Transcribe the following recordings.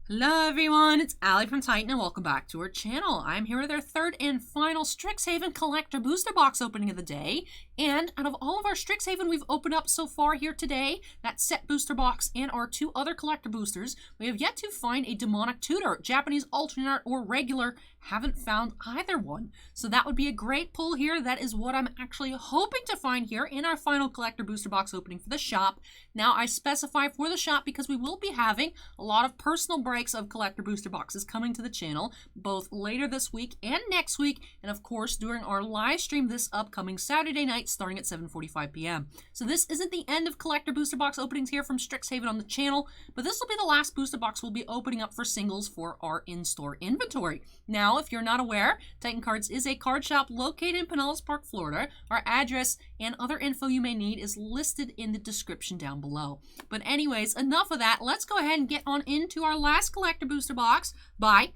Hello everyone, it's Allie from Titan and welcome back to our channel. I'm here with our third and final STRIXHAVEN collector booster box opening of the day. And out of all of our STRIXHAVEN we've opened up so far here today, that set booster box and our two other collector boosters, we have yet to find a demonic tutor, Japanese alternate art or regular. Haven't found either one. So that would be a great pull here. That is what I'm actually hoping to find here in our final collector booster box opening for the shop. Now I specify for the shop because we will be having a lot of personal breaks of collector booster boxes coming to the channel, both later this week and next week, and of course during our live stream this upcoming Saturday night starting at 7:45 p.m. So this isn't the end of collector booster box openings here from STRIXHAVEN on the channel, but this will be the last booster box we'll be opening up for singles for our in-store inventory. Now, if you're not aware, Titan Cards is a card shop located in Pinellas Park, Florida. Our address and other info you may need is listed in the description down below. But anyways, enough of that. Let's go ahead and get on into our last collector booster box by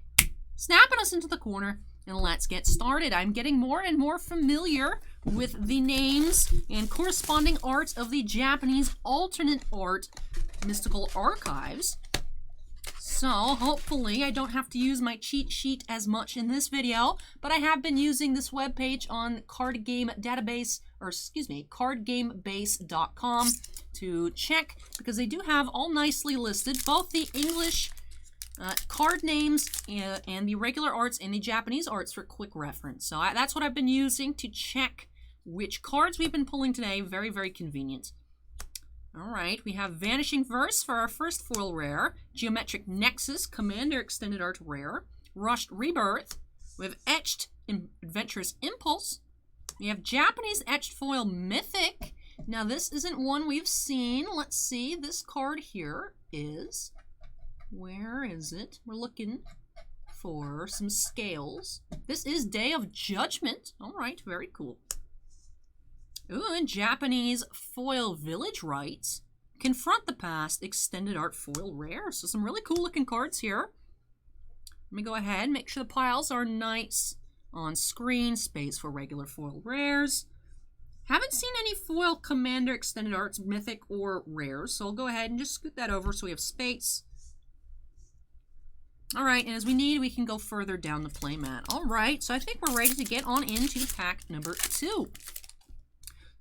snapping us into the corner, and let's get started. I'm getting more and more familiar with the names and corresponding art of the Japanese alternate art mystical archives. So hopefully I don't have to use my cheat sheet as much in this video, but I have been using this webpage on cardgamebase.com to check, because they do have all nicely listed both the English card names and the regular arts and the Japanese arts for quick reference. So that's what I've been using to check which cards we've been pulling today. Very, very convenient. Alright, we have Vanishing Verse for our first foil rare, Geometric Nexus, Commander Extended Art rare, Rushed Rebirth, we have Etched Adventurous Impulse, we have Japanese Etched Foil Mythic. Now this isn't one we've seen. Let's see, this card here is, where is it? We're looking for some scales. This is Day of Judgment. Alright, very cool. Ooh, and Japanese Foil Village Rites, Confront the Past, Extended Art Foil Rare. So some really cool looking cards here. Let me go ahead and make sure the piles are nice on screen. Space for regular foil rares. Haven't seen any foil Commander Extended Arts Mythic or rares, so I'll go ahead and just scoot that over so we have space. Alright, and as we need, we can go further down the playmat. Alright, so I think we're ready to get on into pack number 2.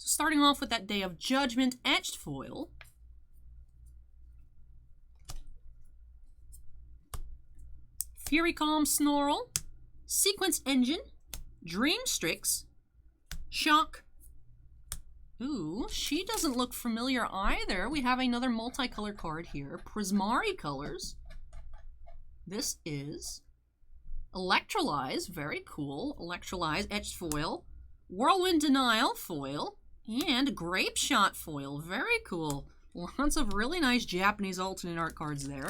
So starting off with that Day of Judgment etched foil. Fury Calm Snarl, Sequence Engine, Dream Strix, Shock. Ooh, she doesn't look familiar either. We have another multicolor card here, Prismari colors. This is Electrolyze, very cool. Electrolyze etched foil, Whirlwind Denial foil, and Grape Shot foil. Very cool. Lots of really nice Japanese alternate art cards there.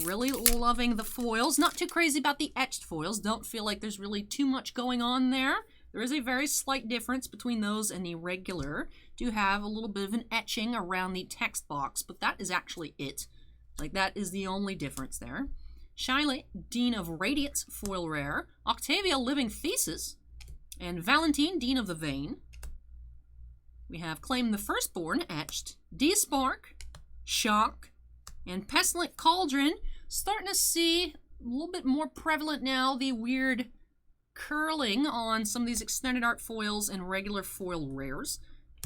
Really loving the foils. Not too crazy about the etched foils. Don't feel like there's really too much going on there. There is a very slight difference between those and the regular. Do have a little bit of an etching around the text box, but that is actually it. Like, that is the only difference there. Shiley, Dean of Radiance foil rare. Octavia, Living Thesis. And Valentine, Dean of the Vein. We have Claim the Firstborn etched, D-Spark, Shock, and Pestilent Cauldron. Starting to see a little bit more prevalent now the weird curling on some of these extended art foils and regular foil rares.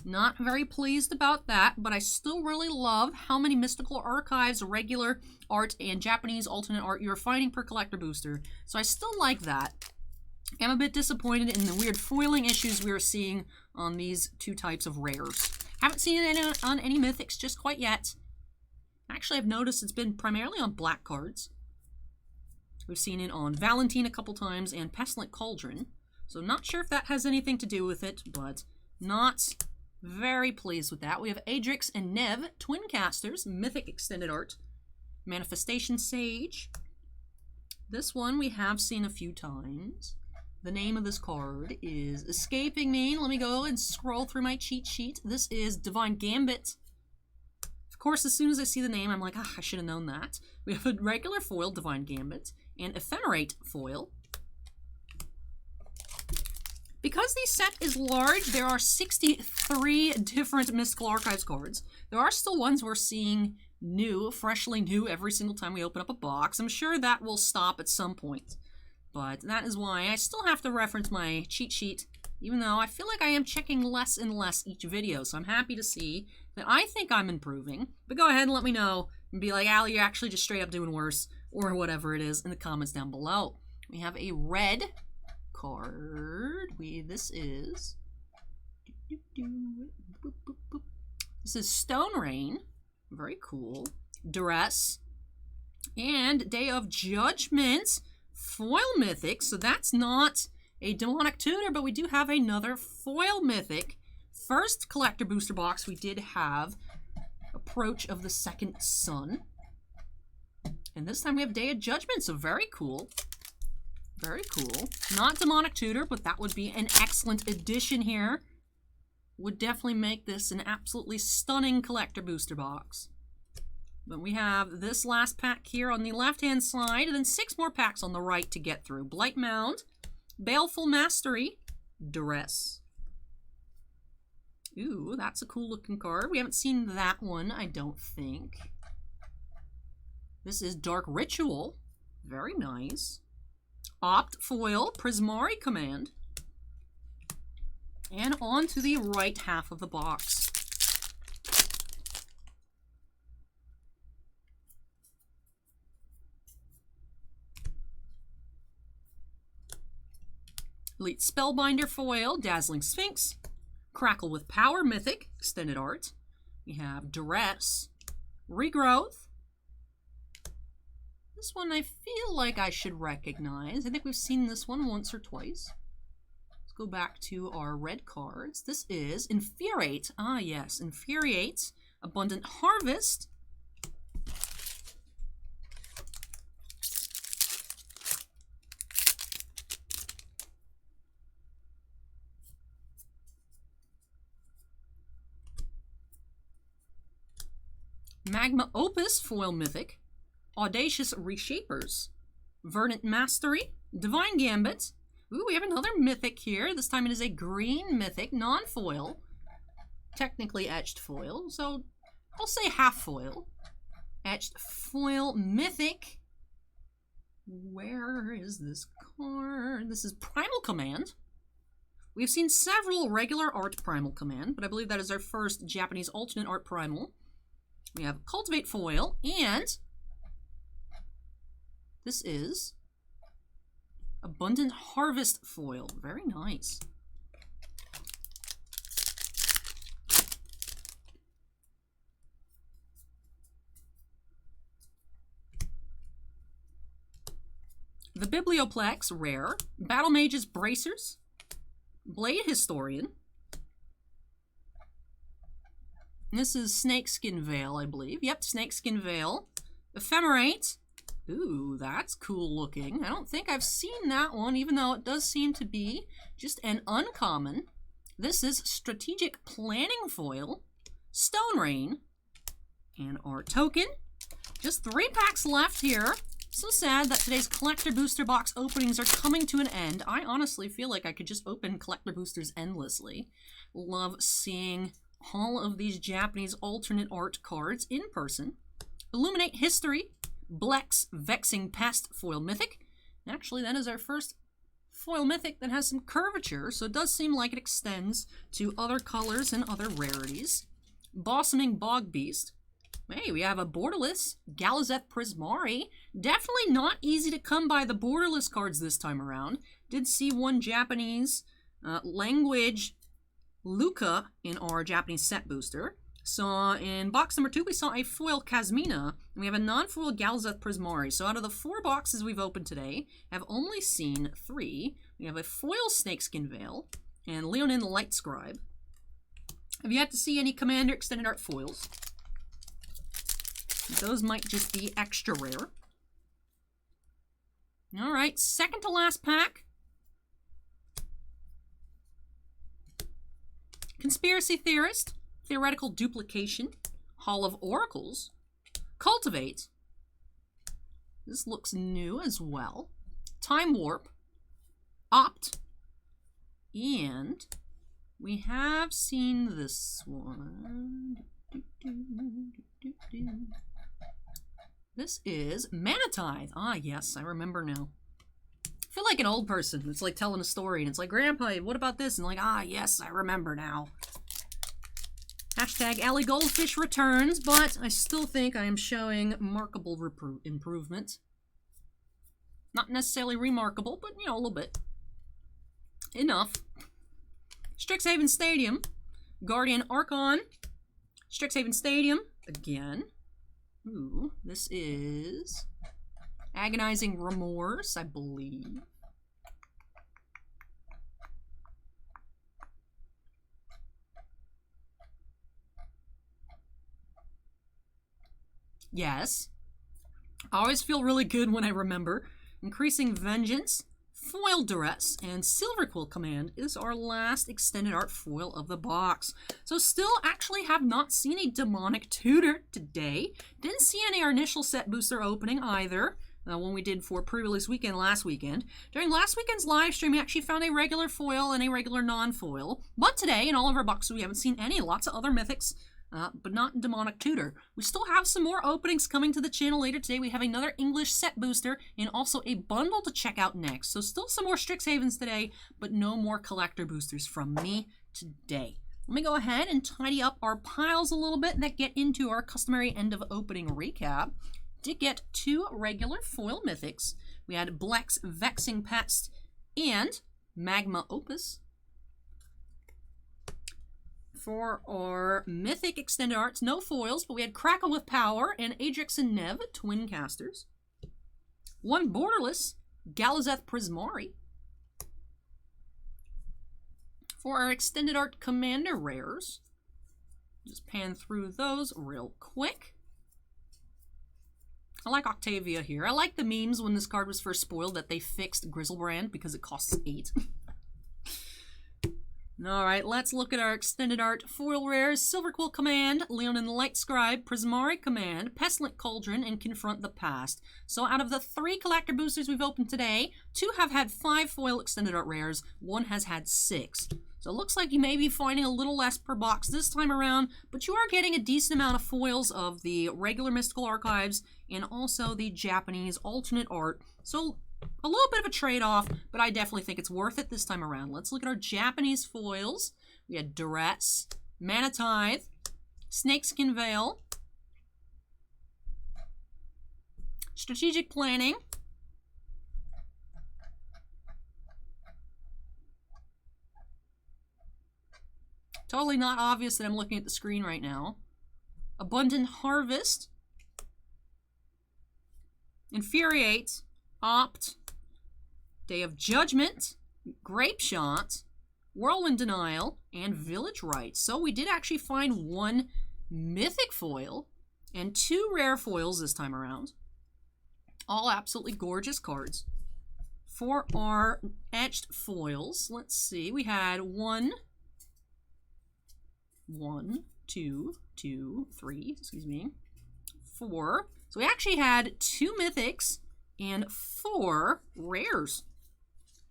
Not very pleased about that, but I still really love how many mystical archives, regular art, and Japanese alternate art you're finding per collector booster. So I still like that. I'm a bit disappointed in the weird foiling issues we are seeing on these two types of rares. Haven't seen it on any mythics just quite yet. Actually, I've noticed it's been primarily on black cards. We've seen it on Valentine a couple times and Pestilent Cauldron. So not sure if that has anything to do with it, but not very pleased with that. We have Adrix and Nev, Twin Casters, Mythic Extended Art, Manifestation Sage. This one we have seen a few times. The name of this card is escaping me. Let me go and scroll through my cheat sheet. This is Divine Gambit. Of course, as soon as I see the name, I'm like, I should have known that. We have a regular foil Divine Gambit and Ephemerate foil. Because the set is large, there are 63 different Mystical Archives cards. There are still ones we're seeing new, freshly new every single time we open up a box. I'm sure that will stop at some point. But that is why I still have to reference my cheat sheet, even though I feel like I am checking less and less each video. So I'm happy to see that I think I'm improving. But go ahead and let me know and be like, Allie, you're actually just straight up doing worse, or whatever it is in the comments down below. We have a red card. This is Stone Rain. Very cool. Duress. And Day of Judgment. Foil Mythic. So that's not a Demonic Tutor, but we do have another Foil Mythic. First collector booster box, we did have Approach of the Second Sun. And this time we have Day of Judgment, so very cool. Very cool. Not Demonic Tutor, but that would be an excellent addition here. Would definitely make this an absolutely stunning collector booster box. But we have this last pack here on the left-hand side, and then 6 more packs on the right to get through. Blight Mound, Baleful Mastery, Duress. Ooh, that's a cool looking card. We haven't seen that one, I don't think. This is Dark Ritual. Very nice. Opt Foil, Prismari Command. And on to the right half of the box. Elite Spellbinder Foil, Dazzling Sphinx. Crackle with Power Mythic, Extended Art. We have Duress. Regrowth. This one I feel like I should recognize. I think we've seen this one once or twice. Let's go back to our red cards. This is Infuriate. Ah, yes. Infuriate. Abundant Harvest. Magma Opus Foil Mythic. Audacious Reshapers. Verdant Mastery. Divine Gambit. Ooh, we have another Mythic here. This time it is a green Mythic, non-foil. Technically etched foil, so I'll say half foil. Etched Foil Mythic. Where is this card? This is Primal Command. We've seen several regular art Primal Command, but I believe that is our first Japanese alternate art Primal. We have Cultivate Foil, and this is Abundant Harvest Foil. Very nice. The Biblioplex Rare, Battle Mages Bracers, Blade Historian. This is Snakeskin Veil, I believe. Yep, Snakeskin Veil. Ephemerate. Ooh, that's cool looking. I don't think I've seen that one, even though it does seem to be just an uncommon. This is Strategic Planning Foil, Stone Rain, and our token. Just 3 packs left here. So sad that today's collector booster box openings are coming to an end. I honestly feel like I could just open collector boosters endlessly. Love seeing all of these Japanese alternate art cards in person. Illuminate History, Blex Vexing Pest Foil Mythic. Actually, that is our first foil mythic that has some curvature, so it does seem like it extends to other colors and other rarities. Blossoming Bog Beast. Hey, we have a borderless Galazeth Prismari. Definitely not easy to come by the borderless cards this time around. Did see one Japanese language Luca in our Japanese set booster. So in box number 2, we saw a foil Kazmina, and we have a non-foil Galazeth Prismari. So out of the 4 boxes we've opened today, I've only seen 3. We have a foil Snakeskin Veil and Leonin Light Scribe. I've yet to see any Commander Extended Art foils. Those might just be extra rare. Alright, second to last pack. Conspiracy Theorist, Theoretical Duplication, Hall of Oracles, Cultivate. This looks new as well. Time Warp, Opt, and we have seen this one. This is Manatithe. Ah, yes, I remember now. I feel like an old person. It's like telling a story, and it's like, Grandpa, what about this? And like, ah, yes, I remember now. Hashtag Alley Goldfish returns, but I still think I am showing markable improvement. Not necessarily remarkable, but, you know, a little bit. Enough. STRIXHAVEN Stadium. Guardian Archon. STRIXHAVEN Stadium. Again. Ooh, this is Agonizing Remorse, I believe. Yes. I always feel really good when I remember. Increasing Vengeance, Foil Duress, and Silver Quill Command is our last extended art foil of the box. So still actually have not seen a Demonic Tutor today. Didn't see any our initial set booster opening either. When we did for pre-release weekend last weekend. During last weekend's live stream, we actually found a regular foil and a regular non-foil. But today, in all of our boxes, we haven't seen any. Lots of other mythics. But not Demonic Tutor. We still have some more openings coming to the channel later today. We have another English set booster and also a bundle to check out next. So still some more STRIXHAVENs today, but no more collector boosters from me today. Let me go ahead and tidy up our piles a little bit that get into our customary end of opening recap. Did get 2 regular foil mythics. We had Bleck's Vexing Pest and Magma Opus. For our Mythic Extended Arts, no foils, but we had Crackle with Power and Adrix and Nev, twin casters. 1 borderless, Galazeth Prismari. For our Extended Art Commander rares, just pan through those real quick. I like Octavia here. I like the memes when this card was first spoiled that they fixed Grizzlebrand because it costs 8. Alright, let's look at our extended art foil rares. Silver Quill Command, Leonin the Light Scribe, Prismari Command, Pestilent Cauldron, and Confront the Past. So out of the 3 collector boosters we've opened today, 2 have had 5 foil extended art rares, 1 has had 6. So it looks like you may be finding a little less per box this time around, but you are getting a decent amount of foils of the regular Mystical Archives and also the Japanese alternate art. So a little bit of a trade-off, but I definitely think it's worth it this time around. Let's look at our Japanese foils. We had Duress, Manatithe, Snakeskin Veil, Strategic Planning, totally not obvious that I'm looking at the screen right now, Abundant Harvest, Infuriate, Opt, Day of Judgment, Grape Shot, Whirlwind Denial, and Village Rites. So we did actually find 1 mythic foil and 2 rare foils this time around. All absolutely gorgeous cards. For our etched foils, let's see, we had 1, 2, 3, excuse me, 4. So we actually had 2 mythics and 4 rares.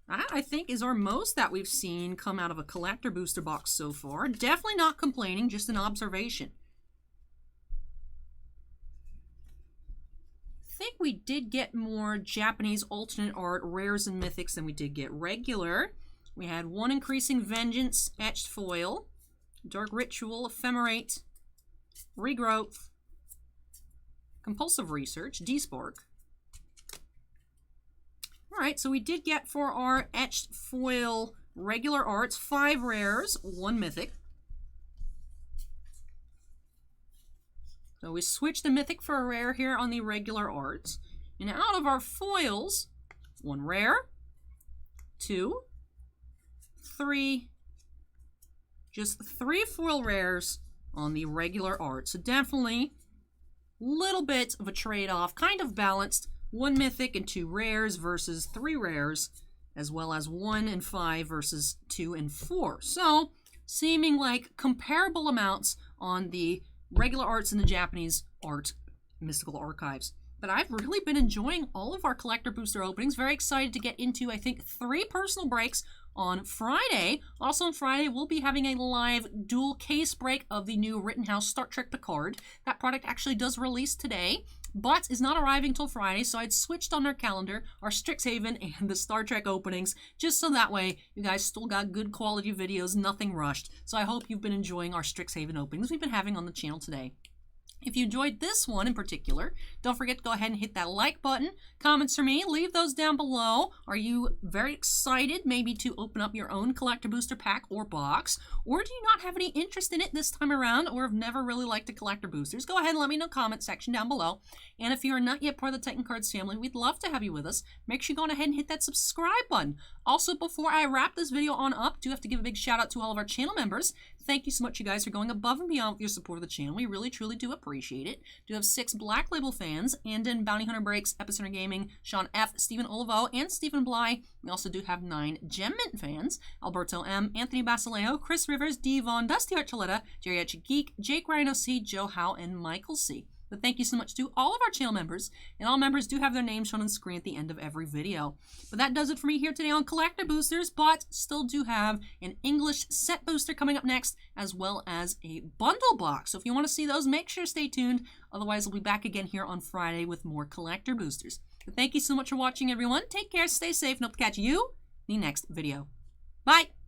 That, I think, is our most that we've seen come out of a collector booster box so far. Definitely not complaining, just an observation. I think we did get more Japanese alternate art rares and mythics than we did get regular. We had 1 Increasing Vengeance etched foil, Dark Ritual, Ephemerate, Regrowth, Compulsive Research, D-Spark. Alright, so we did get for our etched foil regular arts 5 rares, 1 mythic. So we switched the mythic for a rare here on the regular arts. And out of our foils, 1 rare, 2, 3, just 3 foil rares on the regular art. So definitely a little bit of a trade-off, kind of balanced. 1 mythic and 2 rares versus 3 rares, as well as 1 and 5 versus 2 and 4. So, seeming like comparable amounts on the regular arts and the Japanese art Mystical Archives. But I've really been enjoying all of our collector booster openings. Very excited to get into, I think, 3 personal breaks, on Friday. Also on Friday, we'll be having a live dual case break of the new Rittenhouse Star Trek Picard. That product actually does release today, but is not arriving till Friday, so I'd switched on our calendar, our STRIXHAVEN and the Star Trek openings, just so that way you guys still got good quality videos, nothing rushed. So I hope you've been enjoying our STRIXHAVEN openings we've been having on the channel today. If you enjoyed this one in particular, don't forget to go ahead and hit that like button. Comments for me, leave those down below. Are you very excited maybe to open up your own collector booster pack or box? Or do you not have any interest in it this time around, or have never really liked the collector boosters? Go ahead and let me know in the comment section down below. And if you are not yet part of the Titan Cards family, we'd love to have you with us. Make sure you go ahead and hit that subscribe button. Also, before I wrap this video on up, do have to give a big shout out to all of our channel members. Thank you so much, you guys, for going above and beyond with your support of the channel. We really, truly do appreciate it. Do have 6 Black Label fans, Andon, Bounty Hunter Breaks, Epicenter Gaming, Sean F., Stephen Olivo, and Stephen Bly. We also do have 9 Gem Mint fans, Alberto M., Anthony Basilejo, Chris Rivers, Devon, Dusty Archuleta, Geriatric Geek, Jake Rhino C., Joe Howe, and Michael C. But thank you so much to all of our channel members, and all members do have their names shown on the screen at the end of every video. But that does it for me here today on Collector Boosters, but still do have an English set booster coming up next, as well as a bundle box. So if you want to see those, make sure to stay tuned. Otherwise, we'll be back again here on Friday with more Collector Boosters. But thank you so much for watching, everyone. Take care, stay safe, and hope to catch you in the next video. Bye!